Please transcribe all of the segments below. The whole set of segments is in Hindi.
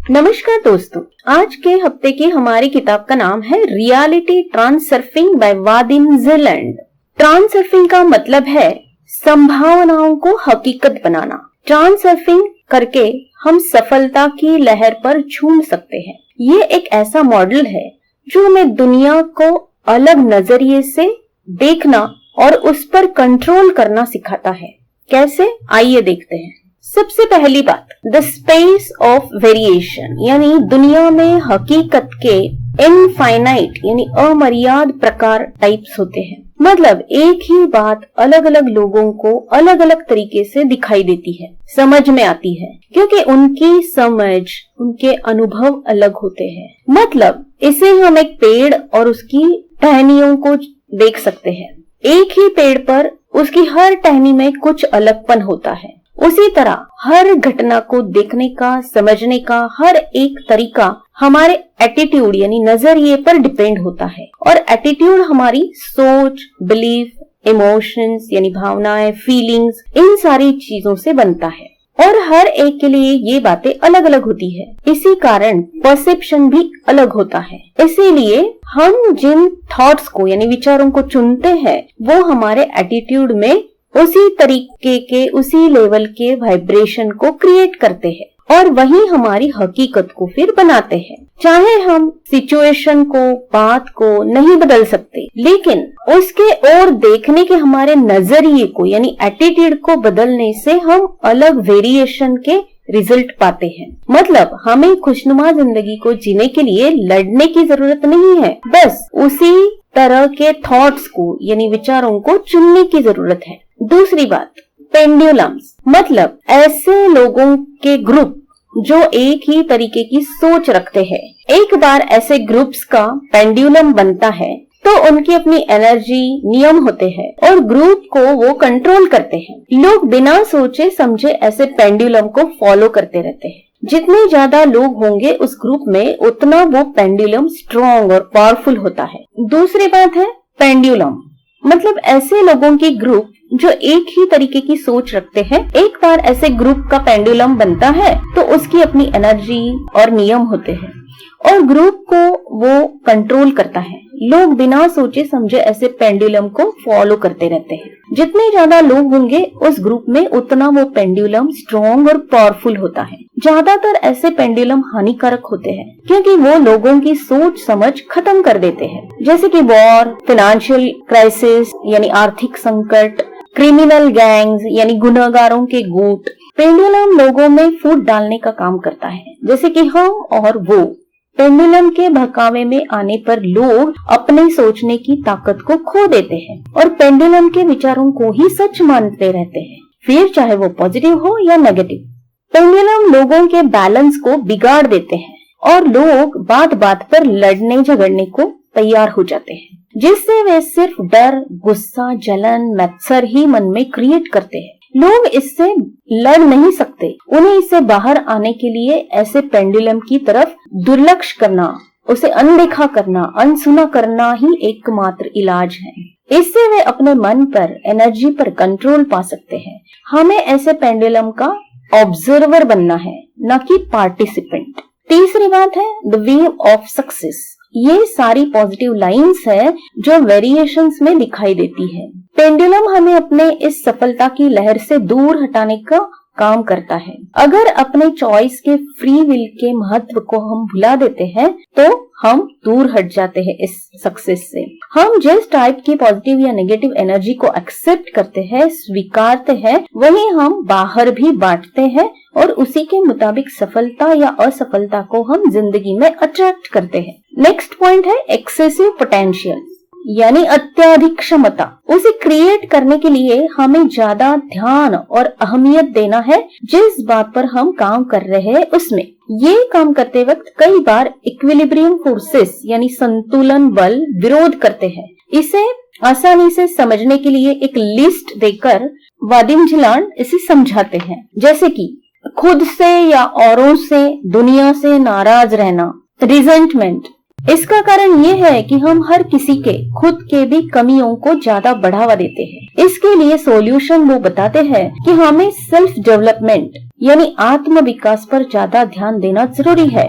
नमस्कार दोस्तों, आज के हफ्ते की हमारी किताब का नाम है रियलिटी ट्रांससर्फिंग बाय वादिम ज़ीलैंड। ट्रांससर्फिंग का मतलब है संभावनाओं को हकीकत बनाना। ट्रांससर्फिंग करके हम सफलता की लहर पर झूम सकते हैं। ये एक ऐसा मॉडल है जो हमें दुनिया को अलग नजरिए से देखना और उस पर कंट्रोल करना सिखाता है। कैसे, आइए देखते हैं। सबसे पहली बात, द स्पेस ऑफ वेरिएशन, यानी दुनिया में हकीकत के इनफाइनाइट यानी अमर्याद प्रकार टाइप्स होते हैं। मतलब एक ही बात अलग अलग लोगों को अलग अलग तरीके से दिखाई देती है, समझ में आती है, क्योंकि उनकी समझ, उनके अनुभव अलग होते हैं। मतलब इसे हम एक पेड़ और उसकी टहनियों को देख सकते हैं। एक ही पेड़ पर उसकी हर टहनी में कुछ अलगपन होता है। उसी तरह हर घटना को देखने का, समझने का हर एक तरीका हमारे एटीट्यूड यानी नजरिए पर डिपेंड होता है। और एटीट्यूड हमारी सोच, बिलीफ, इमोशंस यानी भावनाएं, फीलिंग्स, इन सारी चीजों से बनता है। और हर एक के लिए ये बातें अलग अलग होती है। इसी कारण परसेप्शन भी अलग होता है। इसीलिए हम जिन थॉट्स को यानी विचारों को चुनते हैं वो हमारे एटीट्यूड में उसी तरीके के, उसी लेवल के वाइब्रेशन को क्रिएट करते हैं और वही हमारी हकीकत को फिर बनाते हैं। चाहे हम सिचुएशन को, बात को नहीं बदल सकते, लेकिन उसके और देखने के हमारे नजरिए को यानी एटीट्यूड को बदलने से हम अलग वेरिएशन के रिजल्ट पाते हैं। मतलब हमें खुशनुमा जिंदगी को जीने के लिए लड़ने की जरूरत नहीं है, बस उसी तरह के थॉट्स को यानी विचारों को चुनने की जरूरत है। दूसरी बात, पेंडुलम्स, मतलब ऐसे लोगों के ग्रुप जो एक ही तरीके की सोच रखते हैं। एक बार ऐसे ग्रुप्स का पेंडुलम बनता है तो उनकी अपनी एनर्जी, नियम होते हैं और ग्रुप को वो कंट्रोल करते हैं। लोग बिना सोचे समझे ऐसे पेंडुलम को फॉलो करते रहते हैं। जितने ज्यादा लोग होंगे उस ग्रुप में उतना वो पेंडुलम स्ट्रॉन्ग और पावरफुल होता है। दूसरी बात है पेंडुलम, मतलब ऐसे लोगों की ग्रुप जो एक ही तरीके की सोच रखते हैं। एक बार ऐसे ग्रुप का पेंडुलम बनता है तो उसकी अपनी एनर्जी और नियम होते हैं और ग्रुप को वो कंट्रोल करता है। लोग बिना सोचे समझे ऐसे पेंडुलम को फॉलो करते रहते हैं। जितने ज्यादा लोग होंगे उस ग्रुप में उतना वो पेंडुलम स्ट्रॉन्ग और पावरफुल होता है। ज्यादातर ऐसे पेंडुलम हानिकारक होते हैं क्योंकि वो लोगों की सोच समझ खत्म कर देते हैं, जैसे कि वॉर, फाइनेंशियल क्राइसिस यानी आर्थिक संकट, क्रिमिनल गैंग्स यानी गुनहगारों के गुट। पेंडुलम लोगों में फूट डालने का काम करता है, जैसे कि हम और वो। पेंडुलम के बहकावे में आने पर लोग अपने सोचने की ताकत को खो देते हैं और पेंडुलम के विचारों को ही सच मानते रहते हैं, फिर चाहे वो पॉजिटिव हो या नेगेटिव। पेंडुलम लोगों के बैलेंस को बिगाड़ देते हैं और लोग बात बात पर लड़ने झगड़ने को तैयार हो जाते हैं, जिससे वे सिर्फ डर, गुस्सा, जलन, मत्सर ही मन में क्रिएट करते हैं। लोग इससे लड़ नहीं सकते। उन्हें इससे बाहर आने के लिए ऐसे पेंडुलम की तरफ दुर्लक्ष्य करना, उसे अनदेखा करना, अनसुना करना ही एकमात्र इलाज है। इससे वे अपने मन पर, एनर्जी पर कंट्रोल पा सकते हैं। हमें ऐसे पेंडुलम का ऑब्जर्वर बनना है, न कि पार्टिसिपेंट। तीसरी बात है द वे ऑफ सक्सेस। ये सारी पॉजिटिव लाइंस है जो वेरिएशंस में दिखाई देती है। पेंडुलम हमें अपने इस सफलता की लहर से दूर हटाने का काम करता है। अगर अपने चॉइस के, फ्री विल के महत्व को हम भुला देते हैं तो हम दूर हट जाते हैं इस सक्सेस से। हम जिस टाइप की पॉजिटिव या नेगेटिव एनर्जी को एक्सेप्ट करते हैं, स्वीकारते हैं, वही हम बाहर भी बांटते हैं और उसी के मुताबिक सफलता या असफलता को हम जिंदगी में अट्रैक्ट करते हैं। नेक्स्ट पॉइंट है एक्सेसिव पोटेंशियल, यानी अत्यधिक क्षमता। उसे क्रिएट करने के लिए हमें ज्यादा ध्यान और अहमियत देना है जिस बात पर हम काम कर रहे हैं उसमें। ये काम करते वक्त कई बार इक्विलिब्रियम फोर्सेस यानी संतुलन बल विरोध करते हैं। इसे आसानी से समझने के लिए एक लिस्ट देकर वादिम ज़ीलैंड इसे समझाते हैं, जैसे कि खुद से या औरों से, दुनिया से नाराज रहना, रिजेंटमेंट, इसका कारण ये है कि हम हर किसी के खुद के भी कमियों को ज्यादा बढ़ावा देते हैं। इसके लिए सॉल्यूशन वो बताते हैं कि हमें सेल्फ डेवलपमेंट यानी आत्म विकास पर ज्यादा ध्यान देना जरूरी है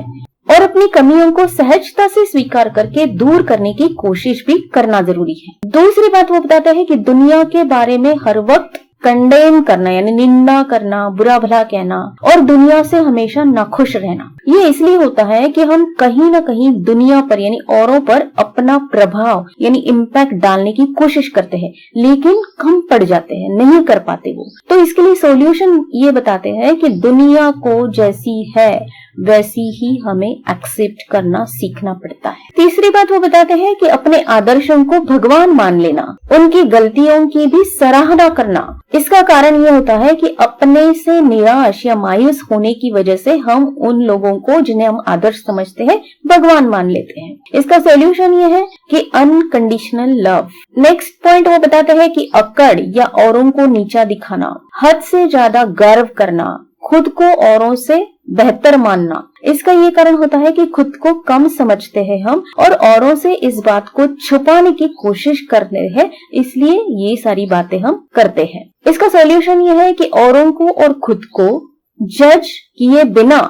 और अपनी कमियों को सहजता से स्वीकार करके दूर करने की कोशिश भी करना जरूरी है। दूसरी बात वो बताते हैं कि दुनिया के बारे में हर वक्त कंडेम करना यानी निंदा करना, बुरा भला कहना और दुनिया से हमेशा नाखुश रहना, ये इसलिए होता है कि हम कहीं ना कहीं दुनिया पर यानी औरों पर अपना प्रभाव यानी इम्पैक्ट डालने की कोशिश करते हैं, लेकिन कम पड़ जाते हैं, नहीं कर पाते वो। तो इसके लिए सॉल्यूशन ये बताते हैं कि दुनिया को जैसी है वैसी ही हमें एक्सेप्ट करना सीखना पड़ता है। तीसरी बात वो बताते हैं कि अपने आदर्शों को भगवान मान लेना, उनकी गलतियों की भी सराहना करना। इसका कारण ये होता है कि अपने से निराश या मायूस होने की वजह से हम उन लोगों को जिन्हें हम आदर्श समझते हैं भगवान मान लेते हैं। इसका सॉल्यूशन ये है कि अनकंडीशनल लव। नेक्स्ट पॉइंट वो बताते हैं कि अकड़ या औरों को नीचा दिखाना, हद से ज्यादा गर्व करना, खुद को औरों से बेहतर मानना। इसका ये कारण होता है कि खुद को कम समझते हैं हम और औरों से इस बात को छुपाने की कोशिश करते हैं, इसलिए ये सारी बातें हम करते हैं। इसका सॉल्यूशन ये है कि औरों को और खुद को जज किए बिना,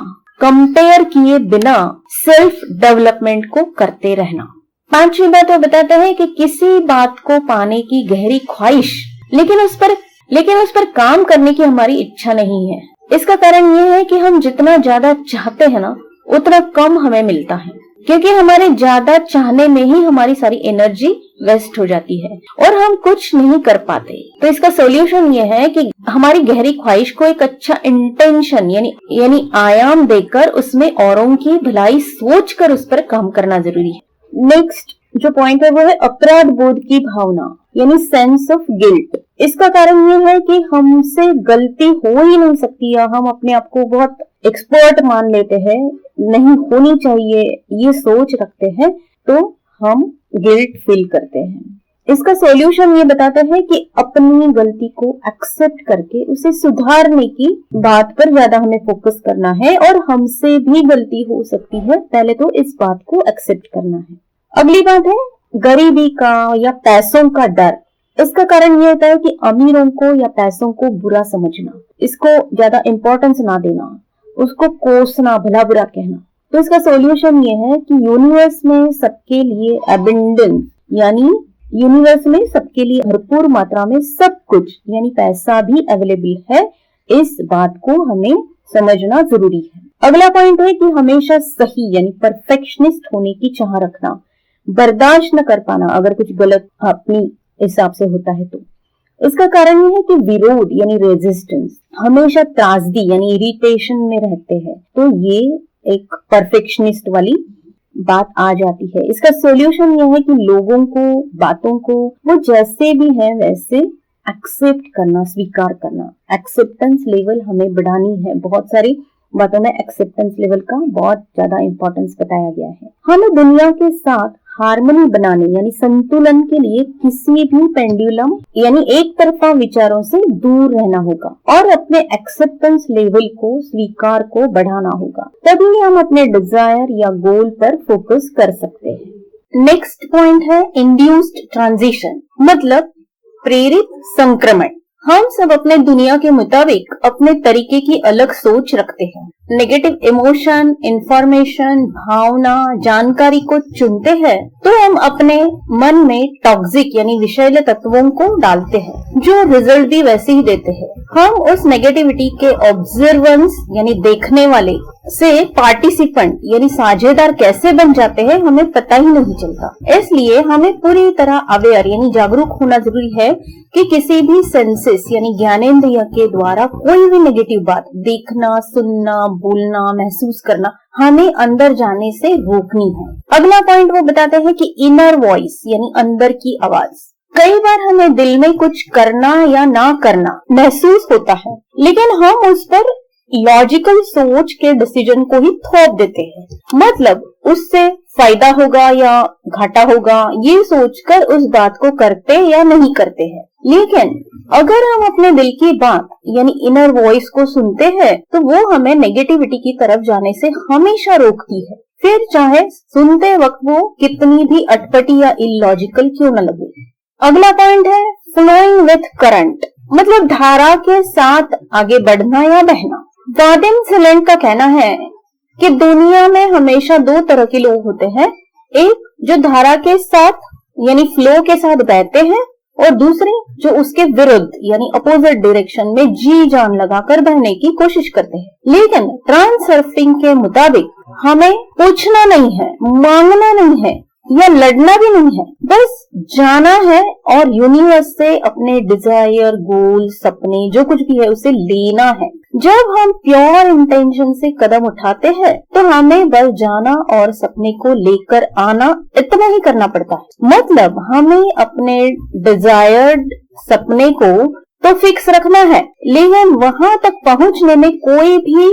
कंपेयर किए बिना सेल्फ डेवलपमेंट को करते रहना। पांचवी बात वो बताते हैं कि किसी बात को पाने की गहरी ख्वाहिश लेकिन उस पर काम करने की हमारी इच्छा नहीं है। इसका कारण ये है कि हम जितना ज्यादा चाहते हैं ना उतना कम हमें मिलता है, क्योंकि हमारे ज्यादा चाहने में ही हमारी सारी एनर्जी वेस्ट हो जाती है और हम कुछ नहीं कर पाते। तो इसका सॉल्यूशन ये है कि हमारी गहरी ख्वाहिश को एक अच्छा इंटेंशन यानी आयाम देकर उसमें औरों की भलाई सोचकर उस पर काम करना जरूरी है। नेक्स्ट जो पॉइंट है वो है अपराध बोध की भावना यानी सेंस ऑफ गिल्ट। इसका कारण ये है कि हमसे गलती हो ही नहीं सकती या हम अपने आप को बहुत एक्सपर्ट मान लेते हैं, नहीं होनी चाहिए ये सोच रखते हैं, तो हम गिल्ट फील करते हैं। इसका सॉल्यूशन ये बताते हैं कि अपनी गलती को एक्सेप्ट करके उसे सुधारने की बात पर ज्यादा हमें फोकस करना है और हमसे भी गलती हो सकती है, पहले तो इस बात को एक्सेप्ट करना है। अगली बात है गरीबी का या पैसों का डर। इसका कारण ये होता है कि अमीरों को या पैसों को बुरा समझना, इसको ज्यादा इंपॉर्टेंस ना देना, उसको कोसना, भला बुरा कहना। तो इसका सॉल्यूशन ये है कि यूनिवर्स में सबके लिए अबंडेंस यानी यूनिवर्स में सबके लिए भरपूर मात्रा में सब कुछ यानी पैसा भी अवेलेबल है, इस बात को हमें समझना जरूरी है। अगला पॉइंट है कि हमेशा सही यानी परफेक्शनिस्ट होने की चाह रखना, बर्दाश्त न कर पाना अगर कुछ गलत अपनी हिसाब से होता है तो। इसका कारण ये है कि विरोध यानी रेजिस्टेंस, हमेशा त्रासदी यानी इरिटेशन में रहते हैं, तो ये एक परफेक्शनिस्ट वाली बात आ जाती है। इसका सॉल्यूशन ये है कि लोगों को, बातों को वो जैसे भी है वैसे एक्सेप्ट करना, स्वीकार करना। एक्सेप्टेंस लेवल हमें बढ़ानी है, बहुत सारी बातों में एक्सेप्टेंस लेवल का बहुत ज्यादा इंपॉर्टेंस बताया गया है। हमें दुनिया के साथ हार्मनी बनाने यानी संतुलन के लिए किसी भी पेंडुलम यानी एक तरफा विचारों से दूर रहना होगा और अपने एक्सेप्टेंस लेवल को, स्वीकार को बढ़ाना होगा, तभी हम अपने डिजायर या गोल पर फोकस कर सकते हैं। नेक्स्ट पॉइंट है इंड्यूस्ड ट्रांजिशन मतलब प्रेरित संक्रमण। हम सब अपने दुनिया के मुताबिक अपने तरीके की अलग सोच रखते हैं। नेगेटिव इमोशन, इंफॉर्मेशन, भावना, जानकारी को चुनते हैं तो हम अपने मन में टॉक्सिक यानी विषैले तत्वों को डालते हैं, जो रिजल्ट भी वैसे ही देते हैं। हम उस नेगेटिविटी के ऑब्जर्वेंस यानी देखने वाले से पार्टिसिपेंट यानी साझेदार कैसे बन जाते हैं हमें पता ही नहीं चलता। इसलिए हमें पूरी तरह अवेयर यानी जागरूक होना जरूरी है कि किसी भी सेंसेस यानी ज्ञानेंद्रिय के द्वारा कोई भी नेगेटिव बात देखना, सुनना, बोलना, महसूस करना हमें अंदर जाने से रोकनी है। अगला पॉइंट वो बताते हैं कि इनर वॉइस यानी अंदर की आवाज। कई बार हमें दिल में कुछ करना या ना करना महसूस होता है, लेकिन हम उस पर लॉजिकल सोच के डिसीजन को ही थोप देते हैं, मतलब उससे फायदा होगा या घाटा होगा ये सोचकर उस बात को करते या नहीं करते हैं। लेकिन अगर हम अपने दिल की बात यानी इनर वॉइस को सुनते हैं तो वो हमें नेगेटिविटी की तरफ जाने से हमेशा रोकती है। फिर चाहे सुनते वक्त वो कितनी भी अटपटी या इलॉजिकल क्यों न लगे। अगला पॉइंट है फ्लोइंग विथ करंट, मतलब धारा के साथ आगे बढ़ना या बहना। वादिम ज़ीलैंड का कहना है कि दुनिया में हमेशा दो तरह के लोग होते हैं, एक जो धारा के साथ यानी फ्लो के साथ बहते हैं और दूसरे जो उसके विरुद्ध यानी अपोजिट डायरेक्शन में जी जान लगाकर बहने की कोशिश करते हैं। लेकिन ट्रांसर्फिंग के मुताबिक हमें पूछना नहीं है, मांगना नहीं है या लड़ना भी नहीं है, बस जाना है और यूनिवर्स से अपने डिजायर, गोल, सपने जो कुछ भी है उसे लेना है। जब हम प्योर इंटेंशन से कदम उठाते हैं तो हमें बस जाना और सपने को लेकर आना, इतना ही करना पड़ता है। मतलब हमें अपने डिजायर्ड सपने को तो फिक्स रखना है, लेकिन वहां तक पहुंचने में कोई भी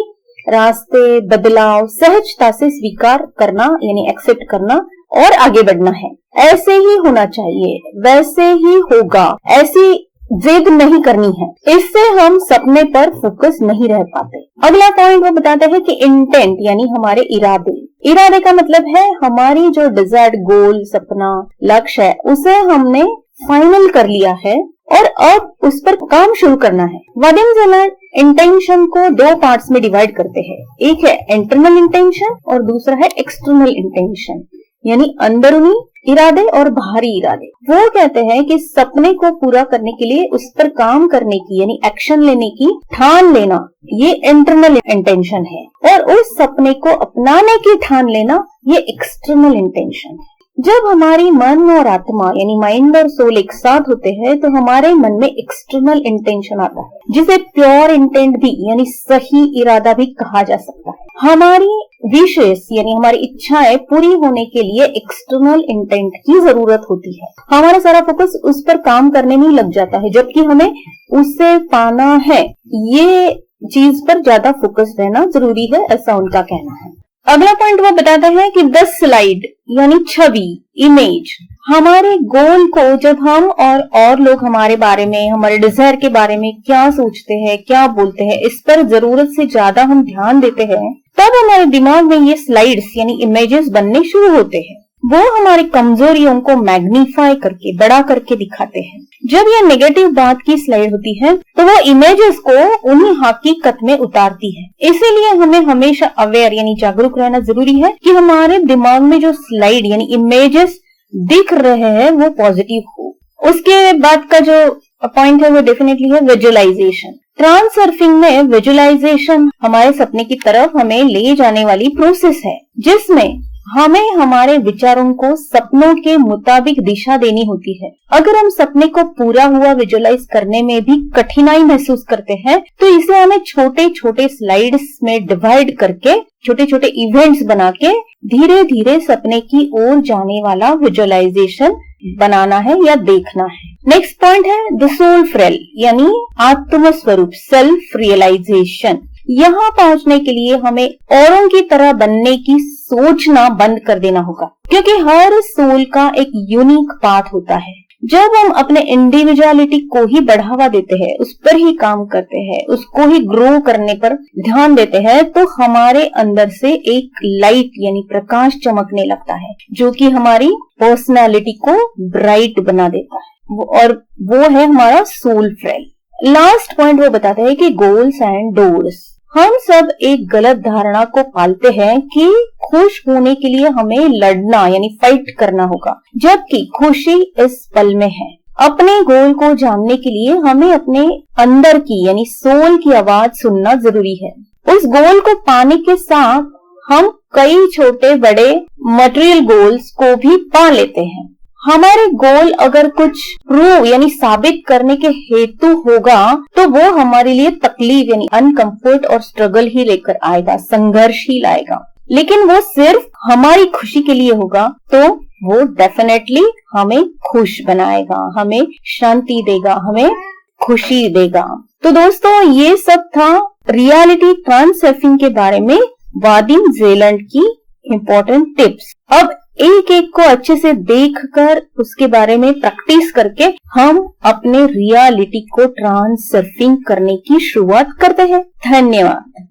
रास्ते, बदलाव सहजता से स्वीकार करना यानी एक्सेप्ट करना और आगे बढ़ना है। ऐसे ही होना चाहिए, वैसे ही होगा, ऐसी जिद नहीं करनी है, इससे हम सपने पर फोकस नहीं रह पाते। अगला पॉइंट वो बताते हैं कि इंटेंट यानी हमारे इरादे। इरादे का मतलब है हमारी जो डिजायर्ड गोल, सपना, लक्ष्य है उसे हमने फाइनल कर लिया है और अब उस पर काम शुरू करना है। वादिम ज़ीलैंड इंटेंशन को दो पार्ट्स में डिवाइड करते हैं, एक है इंटरनल इंटेंशन और दूसरा है एक्सटर्नल इंटेंशन यानी अंदरूनी इरादे और बाहरी इरादे। वो कहते हैं कि सपने को पूरा करने के लिए उस पर काम करने की यानी एक्शन लेने की ठान लेना, ये इंटरनल इंटेंशन है, और उस सपने को अपनाने की ठान लेना ये एक्सटर्नल इंटेंशन है। जब हमारी मन और आत्मा यानी माइंड और सोल एक साथ होते हैं तो हमारे मन में एक्सटर्नल इंटेंशन आता है, जिसे प्योर इंटेंट भी यानी सही इरादा भी कहा जा सकता है। हमारी विशेष यानी हमारी इच्छाएं पूरी होने के लिए एक्सटर्नल इंटेंट की जरूरत होती है। हमारा सारा फोकस उस पर काम करने में ही लग जाता है, जबकि हमें उससे पाना है, ये चीज पर ज्यादा फोकस रहना जरूरी है, ऐसा उनका कहना है। अगला पॉइंट वो बताता है कि 10 स्लाइड यानी छवि, इमेज, हमारे गोल को जब हम और लोग हमारे बारे में, हमारे डिजायर के बारे में क्या सोचते हैं, क्या बोलते हैं, इस पर जरूरत से ज्यादा हम ध्यान देते हैं, तब हमारे दिमाग में ये स्लाइड्स यानी इमेजेस बनने शुरू होते हैं। वो हमारी कमजोरियों को मैग्नीफाई करके, बड़ा करके दिखाते हैं। जब ये नेगेटिव बात की स्लाइड होती है तो वो इमेजेस को उन्हीं हकीकत में उतारती है। इसीलिए हमें हमेशा अवेयर यानी जागरूक रहना जरूरी है कि हमारे दिमाग में जो स्लाइड यानी इमेजेस दिख रहे हैं वो पॉजिटिव हो। उसके बाद का जो पॉइंट है वो डेफिनेटली है विजुअलाइजेशन। ट्रांसर्फिंग में विजुअलाइजेशन हमारे सपने की तरफ हमें ले जाने वाली प्रोसेस है, जिसमें हमें हमारे विचारों को सपनों के मुताबिक दिशा देनी होती है। अगर हम सपने को पूरा हुआ विजुअलाइज करने में भी कठिनाई महसूस करते हैं तो इसे हमें छोटे छोटे स्लाइड्स में डिवाइड करके, छोटे छोटे इवेंट्स बना के धीरे धीरे सपने की ओर जाने वाला विजुअलाइजेशन बनाना है या देखना है। नेक्स्ट पॉइंट है द सोल फ्रेल यानी आत्म स्वरूप, सेल्फ रियलाइजेशन। यहाँ पहुंचने के लिए हमें औरों की तरह बनने की सोचना बंद कर देना होगा, क्योंकि हर सोल का एक यूनिक पाथ होता है। जब हम अपने इंडिविजुअलिटी को ही बढ़ावा देते हैं, उस पर ही काम करते हैं, उसको ही ग्रो करने पर ध्यान देते हैं, तो हमारे अंदर से एक लाइट यानी प्रकाश चमकने लगता है, जो कि हमारी पर्सनालिटी को ब्राइट बना देता है, और वो है हमारा सोल फ्रेल। लास्ट पॉइंट वो बताते हैं कि गोल्स एंड डोर्स। हम सब एक गलत धारणा को पालते हैं कि खुश होने के लिए हमें लड़ना यानी फाइट करना होगा, जबकि खुशी इस पल में है। अपने गोल को जानने के लिए हमें अपने अंदर की यानी सोल की आवाज सुनना जरूरी है। उस गोल को पाने के साथ हम कई छोटे बड़े मटेरियल गोल्स को भी पा लेते हैं। हमारे गोल अगर कुछ प्रूव यानी साबित करने के हेतु होगा तो वो हमारे लिए तकलीफ यानी अनकंफर्ट और स्ट्रगल ही लेकर आएगा, संघर्ष ही लाएगा। लेकिन वो सिर्फ हमारी खुशी के लिए होगा तो वो डेफिनेटली हमें खुश बनाएगा, हमें शांति देगा, हमें खुशी देगा। तो दोस्तों ये सब था रियलिटी ट्रांसर्फिंग के बारे में वादिम ज़ीलैंड की इम्पोर्टेंट टिप्स। अब एक एक को अच्छे से देखकर उसके बारे में प्रैक्टिस करके हम अपने रियलिटी को ट्रांसर्फिंग करने की शुरुआत करते हैं। धन्यवाद।